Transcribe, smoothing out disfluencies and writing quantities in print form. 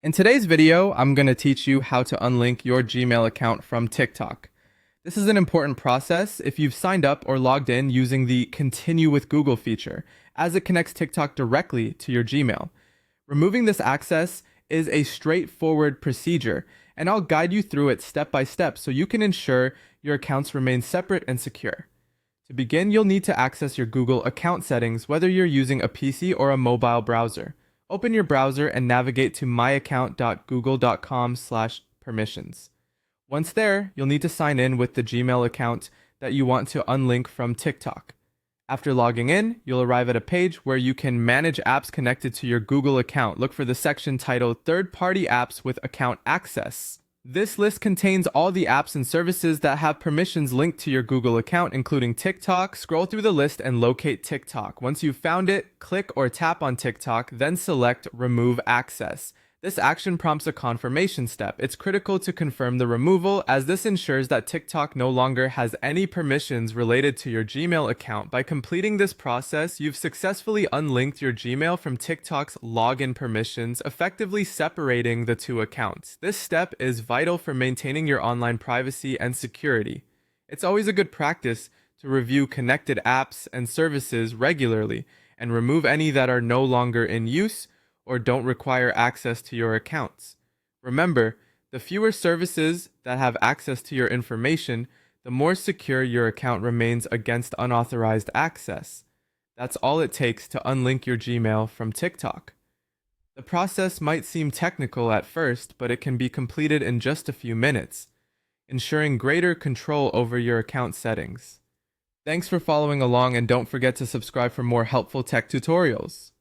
In today's video, I'm going to teach you how to unlink your Gmail account from TikTok. This is an important process if you've signed up or logged in using the Continue with Google feature, as it connects TikTok directly to your Gmail. Removing this access is a straightforward procedure, and I'll guide you through it step by step so you can ensure your accounts remain separate and secure. To begin, you'll need to access your Google account settings whether you're using a PC or a mobile browser. Open your browser and navigate to myaccount.google.com/permissions. Once there, you'll need to sign in with the Gmail account that you want to unlink from TikTok. After logging in, you'll arrive at a page where you can manage apps connected to your Google account. Look for the section titled Third-Party Apps with Account Access. This list contains all the apps and services that have permissions linked to your Google account, including TikTok. Scroll through the list and locate TikTok. Once you've found it, click or tap on TikTok, then select Remove Access. This action prompts a confirmation step. It's critical to confirm the removal, as this ensures that TikTok no longer has any permissions related to your Gmail account. By completing this process, you've successfully unlinked your Gmail from TikTok's login permissions, effectively separating the two accounts. This step is vital for maintaining your online privacy and security. It's always a good practice to review connected apps and services regularly and remove any that are no longer in use or don't require access to your accounts. Remember, the fewer services that have access to your information, the more secure your account remains against unauthorized access. That's all it takes to unlink your Gmail from TikTok. The process might seem technical at first, but it can be completed in just a few minutes, ensuring greater control over your account settings. Thanks for following along, and don't forget to subscribe for more helpful tech tutorials.